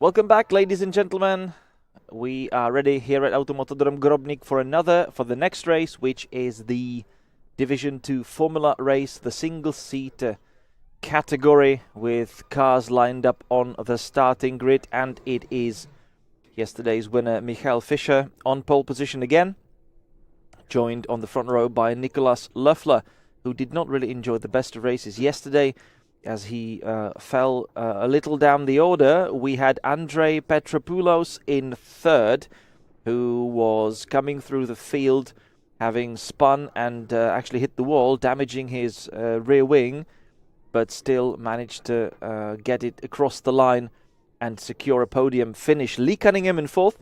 Welcome back, ladies and gentlemen. We are ready here at Automotodrom Grobnik for the next race, which is the Division 2 Formula race, the single-seat category with cars lined up on the starting grid, and it is yesterday's winner Michael Fischer on pole position again, joined on the front row by Nicolas Löffler, who did not really enjoy the best of races yesterday, as he fell a little down the order. We had Andrei Petropoulos in third, who was coming through the field, having spun and actually hit the wall, damaging his rear wing, but still managed to get it across the line and secure a podium finish. Lee Cunningham in fourth,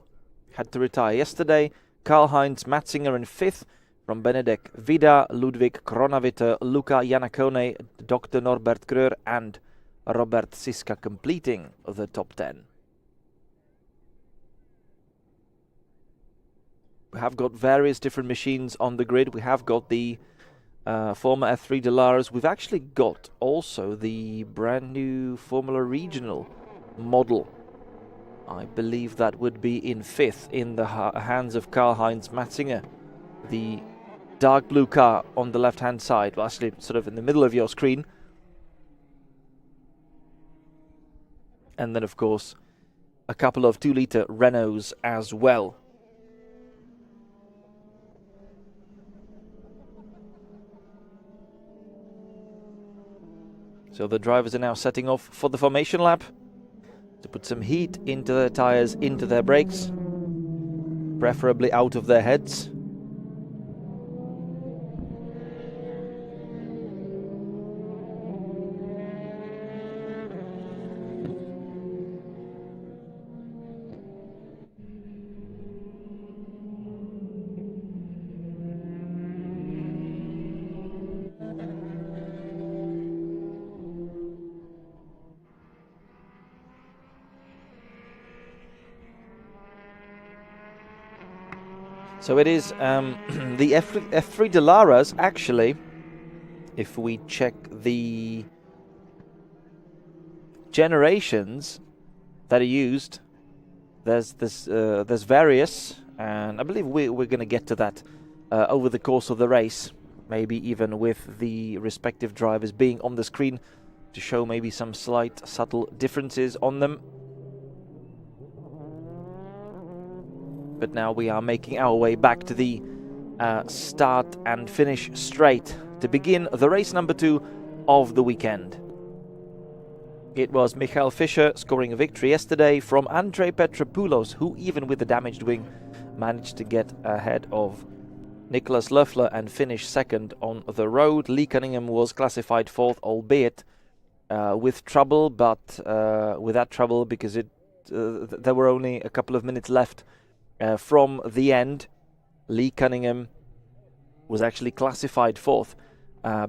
had to retire yesterday. Karl-Heinz Matzinger in fifth, from Benedek Vida, Ludwig Kronawitter, Luca Iannacone, Dr. Norbert Kröhr and Robert Siska completing the top 10. We have got various different machines on the grid. We have got the former F3 Delaras. We've actually got also the brand new Formula Regional model. I believe that would be in fifth in the hands of Karl-Heinz Matzinger. The dark blue car on the left hand side, well, actually sort of in the middle of your screen. And then of course a couple of 2-litre Renaults as well. So the drivers are now setting off for the formation lap to put some heat into their tyres, into their brakes, preferably out of their heads. So it is the F3 Delaras, actually, if we check the generations that are used, there's various, and I believe we're going to get to that over the course of the race, maybe even with the respective drivers being on the screen to show maybe some slight subtle differences on them. But now we are making our way back to the start and finish straight to begin the race number 2 of the weekend. It was Michael Fischer scoring a victory yesterday from Andrei Petropoulos, who even with the damaged wing managed to get ahead of Nicolas Löffler and finish second on the road. Lee Cunningham was classified fourth, albeit with trouble, but without trouble because there were only a couple of minutes left from the end. Lee Cunningham was actually classified fourth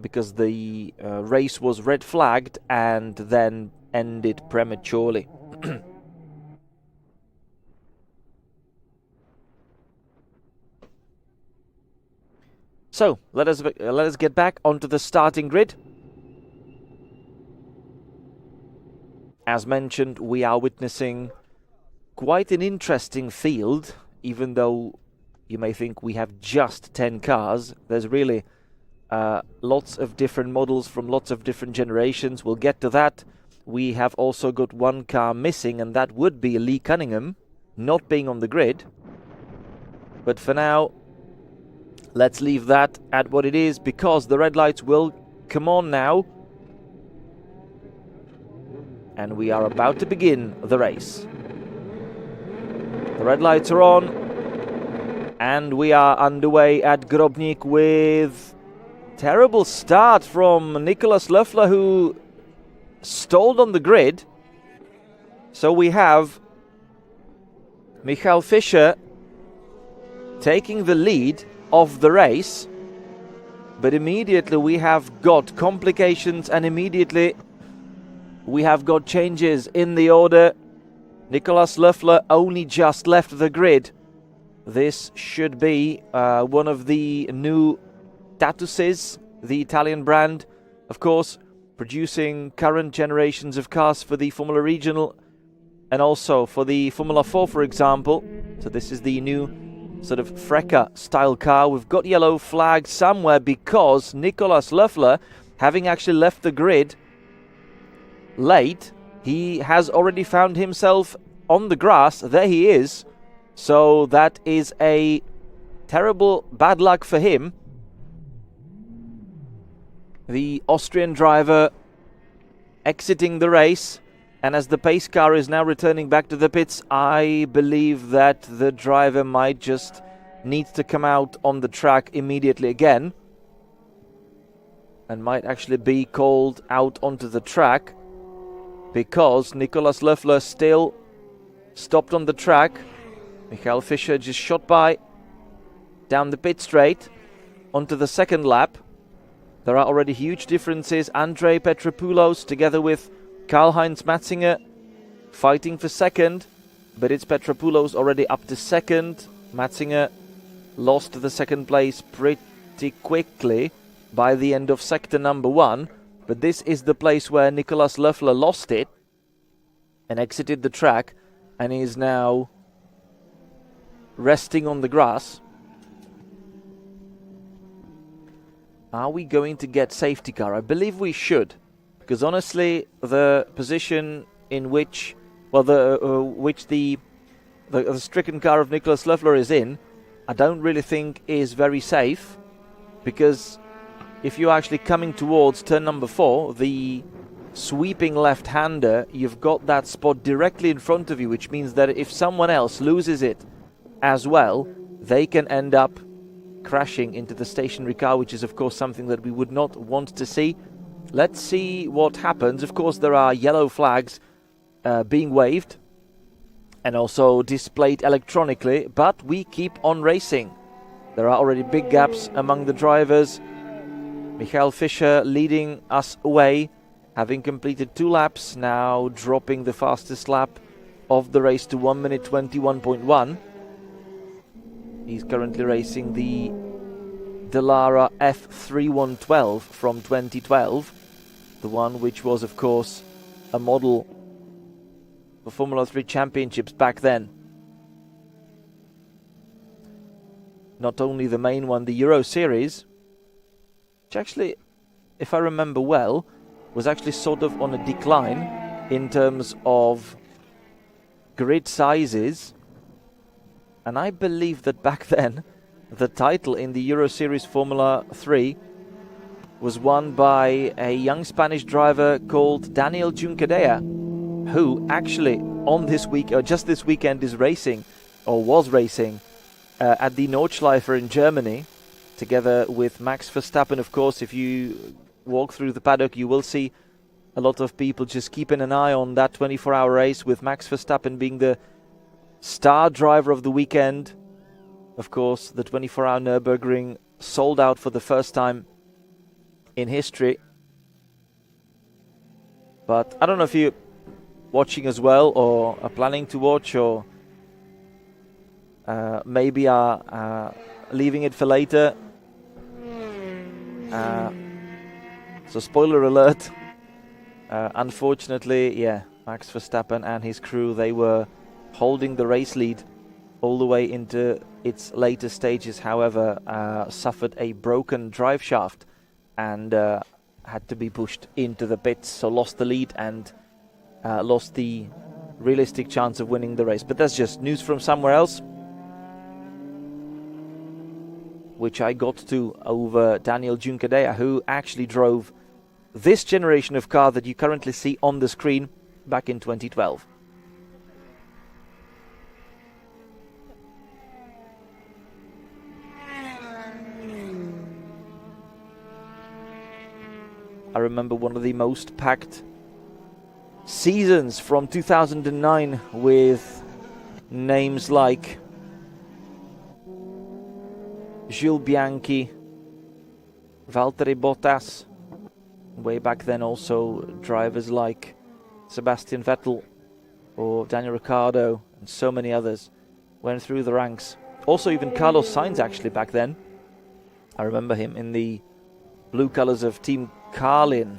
because the race was red flagged and then ended prematurely. So let us get back onto the starting grid. As mentioned, we are witnessing quite an interesting field, even though you may think we have just 10 cars. There's really lots of different models from lots of different generations. We'll get to that. We have also got one car missing, and that would be Lee Cunningham not being on the grid. But for now, let's leave that at what it is, because the red lights will come on now. And we are about to begin the race. The red lights are on, and we are underway at Grobnik with terrible start from Nicolas Löffler, who stalled on the grid. So we have Michael Fischer taking the lead of the race, but immediately we have got complications, and immediately we have got changes in the order. Nicolas Löffler only just left the grid. This should be one of the new Tatuses, the Italian brand, of course, producing current generations of cars for the Formula Regional. And also for the Formula 4, for example, so this is the new sort of Freca style car. We've got yellow flag somewhere because Nicolas Löffler, having actually left the grid late, he has already found himself on the grass. There he is. So that is a terrible bad luck for him. The Austrian driver exiting the race. And as the pace car is now returning back to the pits, I believe that the driver might just need to come out on the track immediately again. And might actually be called out onto the track. Because Nicolas Löffler still stopped on the track. Michael Fischer just shot by down the pit straight onto the second lap. There are already huge differences. Andrei Petropoulos together with Karl-Heinz Matzinger fighting for second, but it's Petropoulos already up to second. Matzinger lost the second place pretty quickly by the end of sector number 1, but this is the place where Nicolas Löffler lost it and exited the track and is now resting on the grass. Are we going to get safety car? I believe we should. Because honestly, the position in which, well, the stricken car of Nicolas Löffler is in, I don't really think is very safe. Because if you're actually coming towards turn number 4, the sweeping left-hander, you've got that spot directly in front of you, which means that if someone else loses it as well, they can end up crashing into the stationary car, which is of course something that we would not want to see. Let's see what happens. Of course, there are yellow flags being waved and also displayed electronically, but we keep on racing. There are already big gaps among the drivers. Michael Fischer leading us away, having completed 2 laps, now dropping the fastest lap of the race to 1 minute 21.1. He's currently racing the Dallara F3112 from 2012. The one which was, of course, a model for Formula 3 championships back then. Not only the main one, the Euro Series, which actually, if I remember well, was actually sort of on a decline in terms of grid sizes. And I believe that back then, the title in the Euro Series Formula 3 was won by a young Spanish driver called Daniel Juncadella, who actually on this week, or just this weekend, is racing, or was racing, at the Nordschleife in Germany, together with Max Verstappen. Of course, if you walk through the paddock, you will see a lot of people just keeping an eye on that 24-hour race, with Max Verstappen being the star driver of the weekend. Of course, the 24-hour Nürburgring sold out for the first time in history. But I don't know if you're watching as well, or are planning to watch, or maybe are leaving it for later. So spoiler alert. Unfortunately, yeah, Max Verstappen and his crew, they were holding the race lead all the way into its later stages. However, suffered a broken drive shaft and had to be pushed into the pits, so lost the lead and lost the realistic chance of winning the race. But that's just news from somewhere else, which I got to over Daniel Juncadella, who actually drove this generation of car that you currently see on the screen back in 2012. I remember one of the most packed seasons from 2009 with names like Jules Bianchi, Valtteri Bottas, way back then also drivers like Sebastian Vettel or Daniel Ricciardo and so many others went through the ranks. Also even Carlos Sainz actually back then. I remember him in the blue colours of Team Carlin.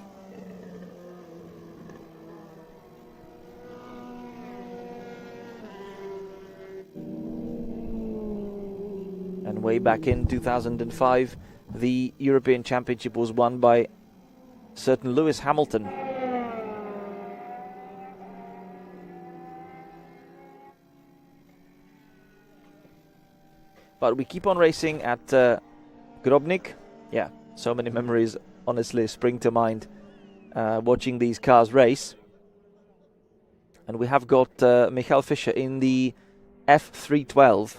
And way back in 2005, the European Championship was won by certain Lewis Hamilton. But we keep on racing at Grobnik. Yeah, so many memories honestly spring to mind watching these cars race. And we have got Michael Fischer in the F312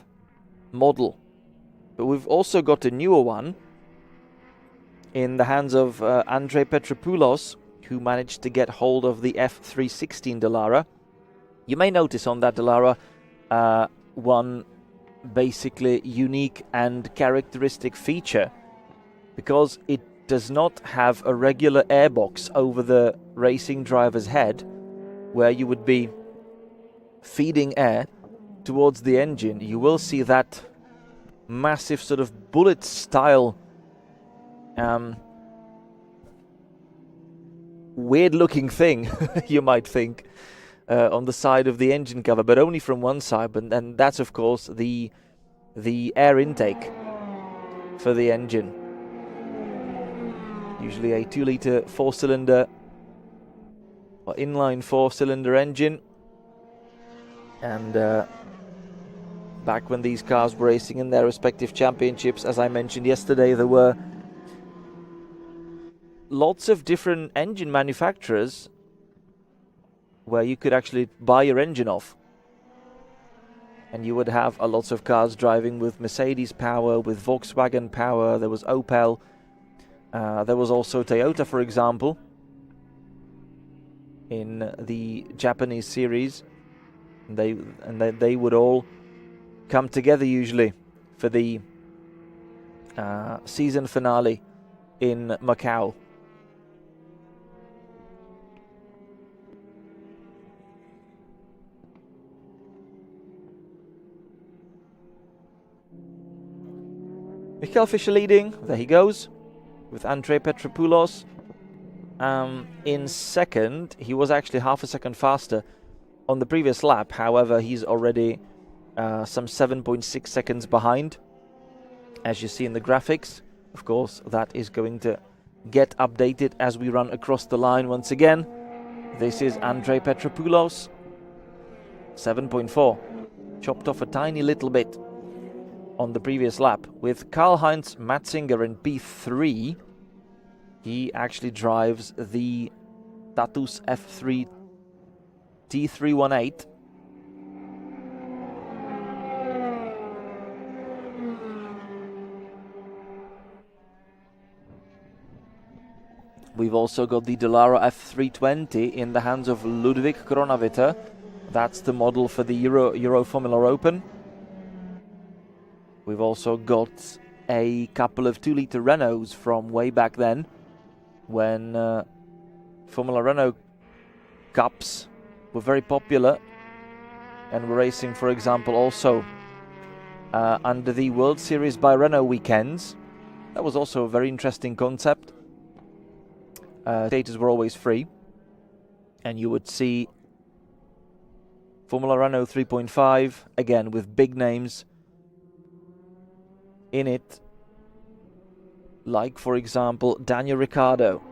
model. But we've also got a newer one in the hands of Andrei Petropoulos, who managed to get hold of the F316 Dallara. You may notice on that Dallara one basically unique and characteristic feature, because it does not have a regular airbox over the racing driver's head where you would be feeding air towards the engine. You will see that massive sort of bullet style weird looking thing you might think on the side of the engine cover, but only from one side, and that's of course the air intake for the engine. Usually a 2-litre 4-cylinder or inline 4-cylinder engine, and back when these cars were racing in their respective championships, as I mentioned yesterday, there were lots of different engine manufacturers where you could actually buy your engine off. And you would have lots of cars driving with Mercedes power, with Volkswagen power. There was Opel. There was also Toyota, for example, in the Japanese series. They would all come together usually for the season finale in Macau. Michael Fischer leading, there he goes, with Andrei Petropoulos in second. He was actually half a second faster on the previous lap, however he's already some 7.6 seconds behind, as you see in the graphics. Of course, that is going to get updated as we run across the line once again. This is Andrei Petropoulos, 7.4, chopped off a tiny little bit on the previous lap. With Karl-Heinz Matzinger in P3, he actually drives the Tatus F3 T318. We've also got the Dallara F320 in the hands of Ludwig Kronawitter. That's the model for the Euro Formula Open. We've also got a couple of 2-litre Renaults from way back then, when Formula Renault Cups were very popular and were racing, for example, also under the World Series by Renault weekends. That was also a very interesting concept. Stages were always free, and you would see Formula Renault 3.5, again with big names in it, like for example Daniel Ricciardo.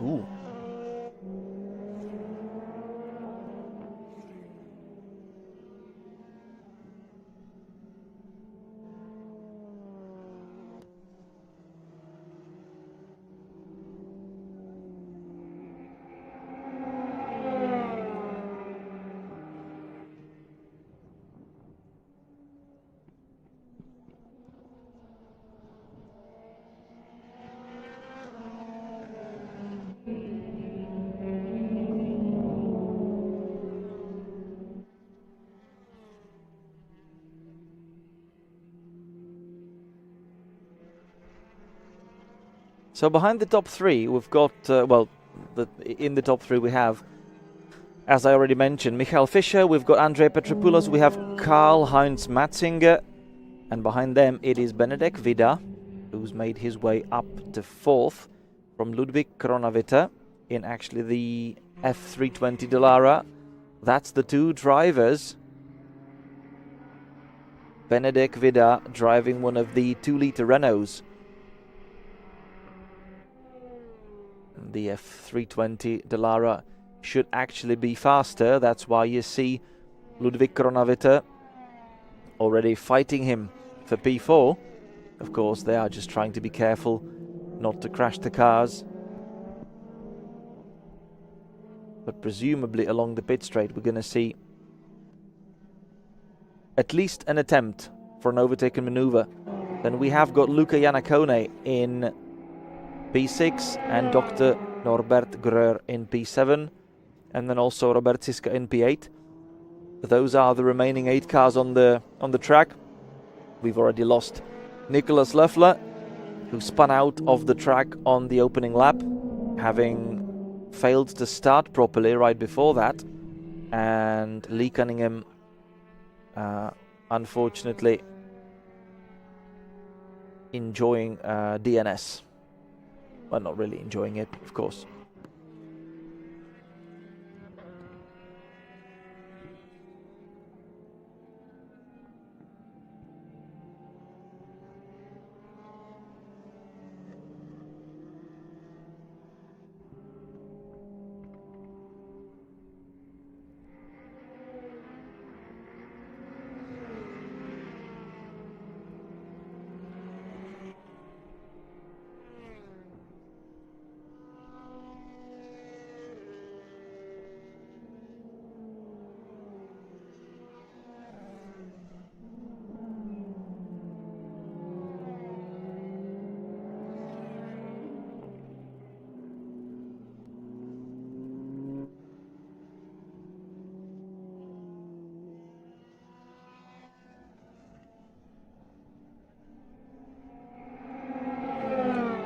Ooh. So behind the top three, we've got, in the top three we have, as I already mentioned, Michael Fischer, we've got Andrei Petropoulos, we have Karl-Heinz Matzinger, And behind them it is Benedek Vida, who's made his way up to 4th from Ludwig Kronawitter in actually the F320 Dallara. That's the two drivers. Benedek Vida driving one of the 2-litre Renaults. The F320 Dallara should actually be faster. That's why you see Ludwig Kronawitter already fighting him for P4. Of course, they are just trying to be careful not to crash the cars. But presumably along the pit straight we're going to see at least an attempt for an overtaken maneuver. Then we have got Luca Iannacone in P6 and Dr. Norbert Grör in P7, and then also Robert Ziska in P8. Those are the remaining 8 cars on the track. We've already lost Nicolas Löffler, who spun out of the track on the opening lap, having failed to start properly right before that. And Lee Cunningham, unfortunately, enjoying DNS. Well, not really enjoying it, of course.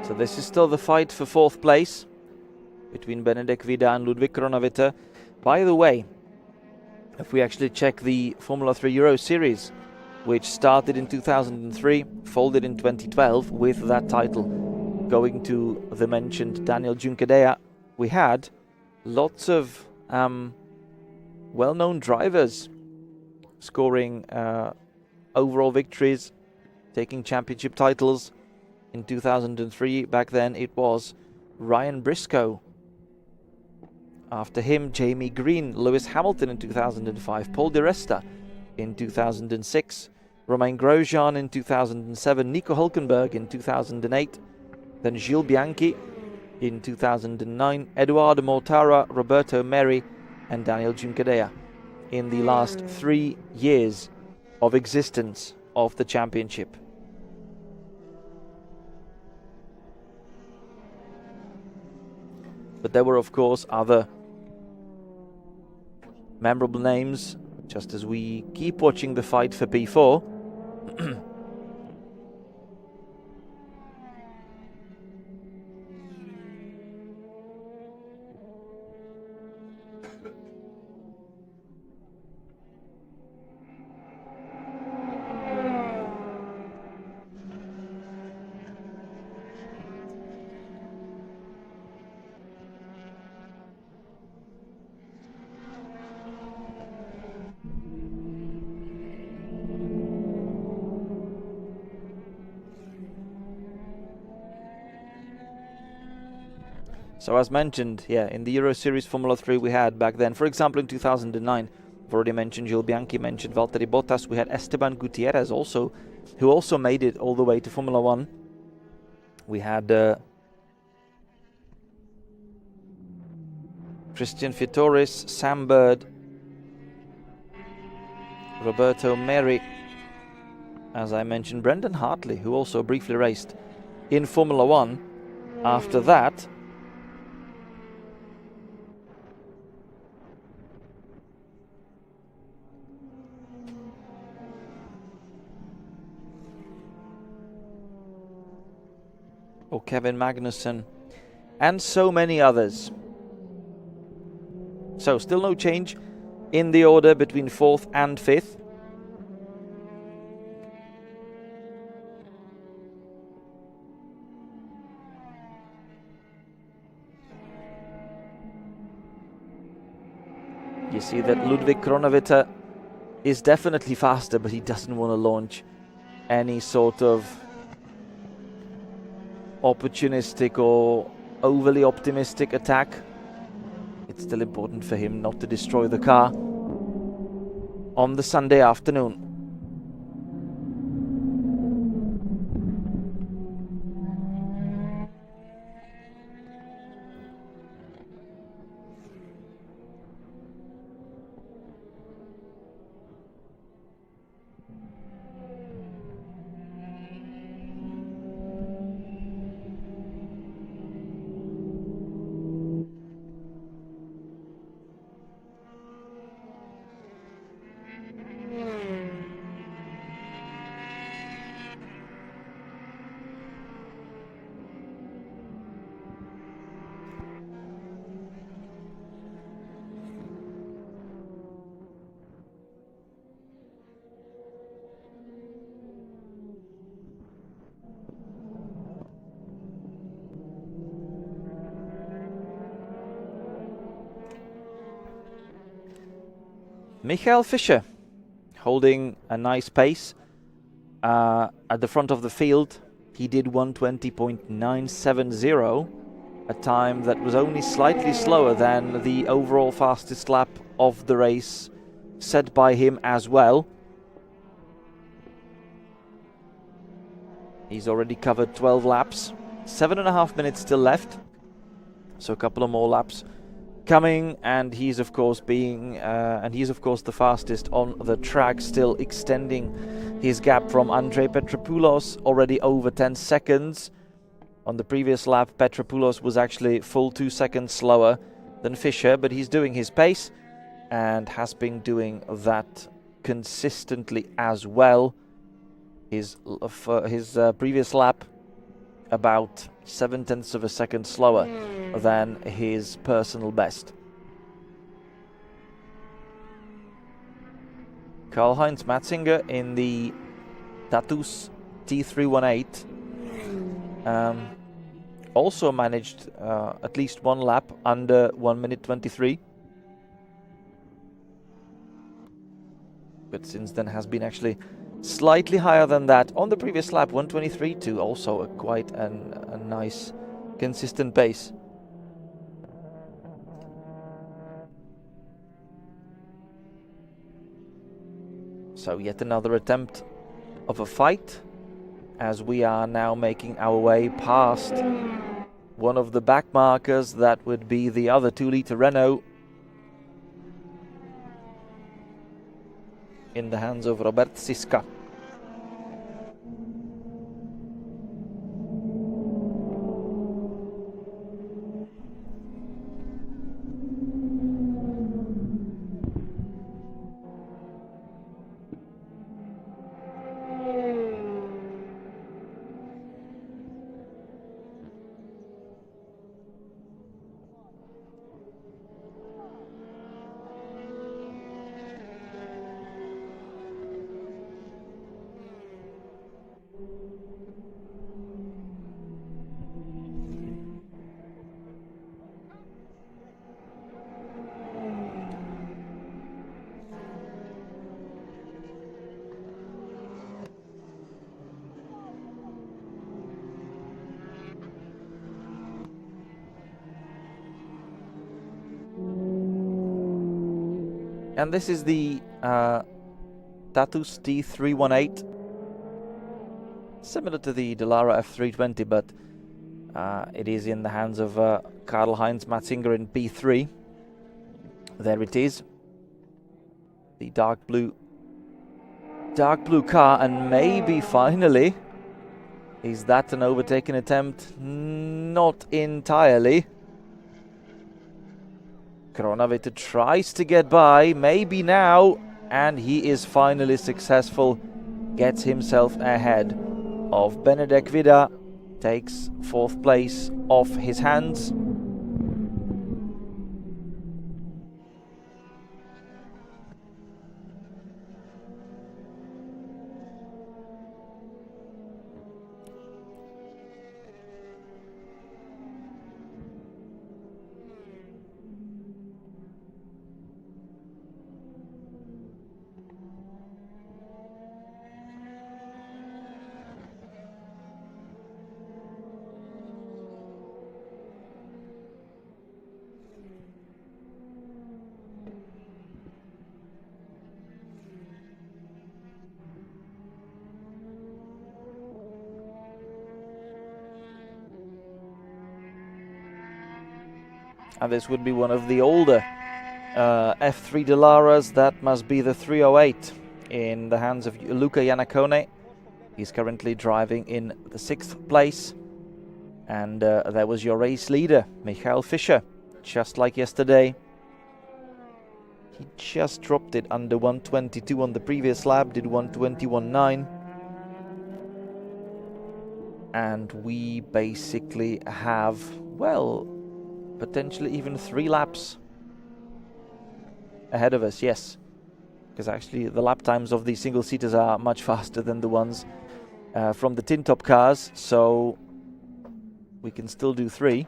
So this is still the fight for 4th place between Benedek Vida and Ludwig Kronawitter. By the way, if we actually check the Formula 3 Euro Series, which started in 2003, folded in 2012, with that title going to the mentioned Daniel Juncadella, we had lots of well-known drivers scoring overall victories, taking championship titles. In 2003, back then, it was Ryan Briscoe. After him, Jamie Green, Lewis Hamilton in 2005, Paul Di Resta in 2006, Romain Grosjean in 2007, Nico Hülkenberg in 2008, then Gilles Bianchi in 2009, Eduardo Mortara, Roberto Merri, and Daniel Juncadella in the last 3 years of existence of the championship. But there were, of course, other memorable names, just as we keep watching the fight for P4. So as mentioned, in the Euro Series Formula 3 we had back then, for example in 2009, I've already mentioned Gilles Bianchi, mentioned Valtteri Bottas, we had Esteban Gutierrez also, who also made it all the way to Formula 1. We had Christian Fitoris, Sam Bird, Roberto Merri, as I mentioned, Brendan Hartley, who also briefly raced in Formula 1. After that, Kevin Magnussen, and so many others. So still no change in the order between 4th and 5th. You see that Ludwig Kronawitter is definitely faster, but he doesn't want to launch any sort of opportunistic or overly optimistic attack. It's still important for him not to destroy the car on the Sunday afternoon. Michael Fischer holding a nice pace at the front of the field. He did 1:20.970, a time that was only slightly slower than the overall fastest lap of the race set by him as well. He's already covered 12 laps, 7.5 minutes still left, so a couple of more laps coming, and he's of course the fastest on the track, still extending his gap from Andrei Petropoulos, already over 10 seconds. On the previous lap, Petropoulos was actually full 2 seconds slower than Fischer, but he's doing his pace and has been doing that consistently as well. His previous lap about 0.7 of a second slower than his personal best. Karl-Heinz Matzinger in the Tatus T318 also managed at least one lap under 1:23, but since then has been actually slightly higher than that on the previous lap, 1:23.2, also quite a nice consistent pace. So yet another attempt of a fight, as we are now making our way past one of the back markers. That would be the other 2-litre Renault in the hands of Robert Siska. And this is the Tatus T318, similar to the Dallara F320, but it is in the hands of Karl-Heinz Matzinger in P3. There it is, the dark blue car, and maybe finally, is that an overtaking attempt? Not entirely. Kronawitter tries to get by, maybe now, and he is finally successful, gets himself ahead of Benedek Vida, takes 4th place off his hands. And this would be one of the older F3 Delaras. That must be the 308 in the hands of Luca Iannacone. He's currently driving in the 6th place. And there was your race leader, Michael Fischer, just like yesterday. He just dropped it under 122 on the previous lap, did 121.9. And we basically have, well, potentially even 3 laps ahead of us, yes. Because actually the lap times of these single-seaters are much faster than the ones from the tin-top cars, so we can still do 3.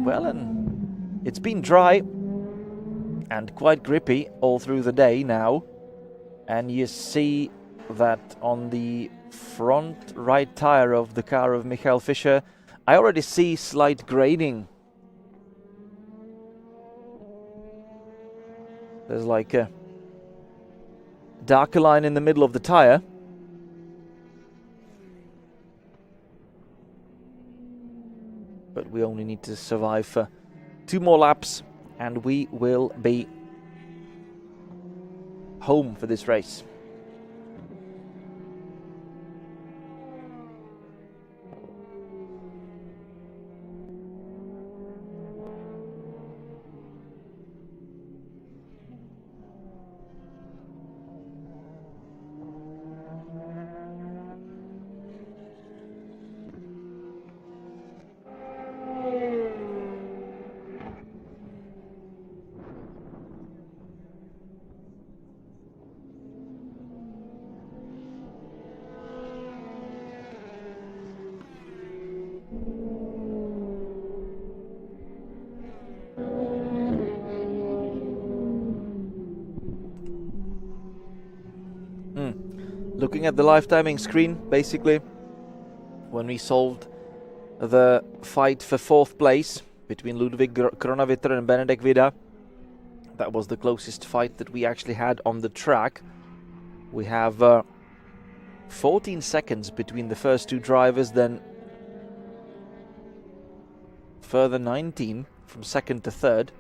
Well, and it's been dry and quite grippy all through the day now, and you see that on the front right tire of the car of Michael Fischer, I already see slight graining. There's like a darker line in the middle of the tire. But we only need to survive for 2 more laps and we will be home for this race. Looking at the live timing screen, basically, when we solved the fight for 4th place between Ludwig Kronawitter and Benedek Vida, that was the closest fight that we actually had on the track. We have 14 seconds between the first 2 drivers, then further 19 from 2nd to 3rd.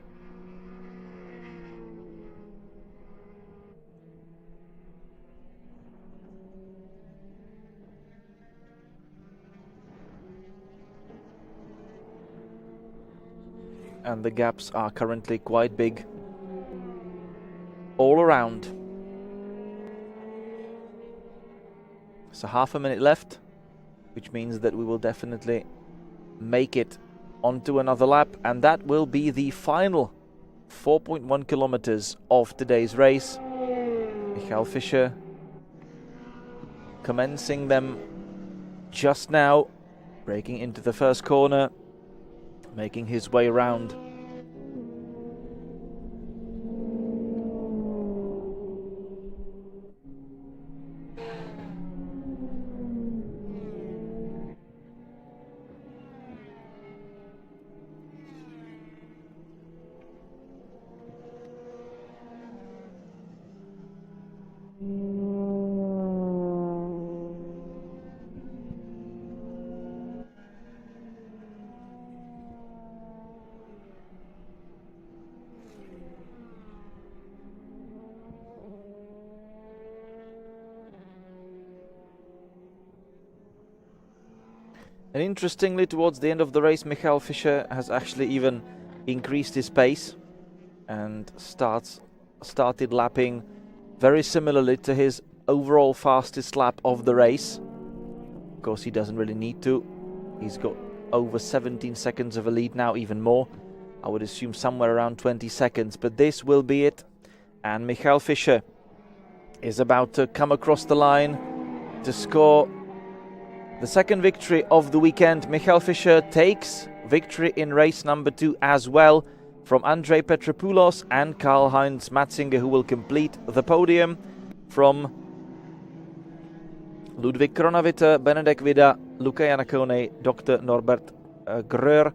And the gaps are currently quite big all around. So half a minute left, which means that we will definitely make it onto another lap, and that will be the final 4.1 kilometers of today's race. Michael Fischer commencing them just now, breaking into the first corner, making his way around. And interestingly, towards the end of the race, Michael Fischer has actually even increased his pace and started lapping very similarly to his overall fastest lap of the race. Of course, he doesn't really need to. He's got over 17 seconds of a lead now, even more. I would assume somewhere around 20 seconds, but this will be it. And Michael Fischer is about to come across the line to score the second victory of the weekend. Michael Fischer takes victory in race number 2 as well from Andrei Petropoulos and Karl-Heinz Matzinger, who will complete the podium. From Ludwig Kronawitter, Benedek Vida, Luca Iannacone, Dr. Norbert Gröhr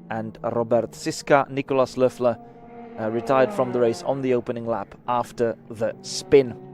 and Robert Siska. Nicolas Löffler retired from the race on the opening lap after the spin.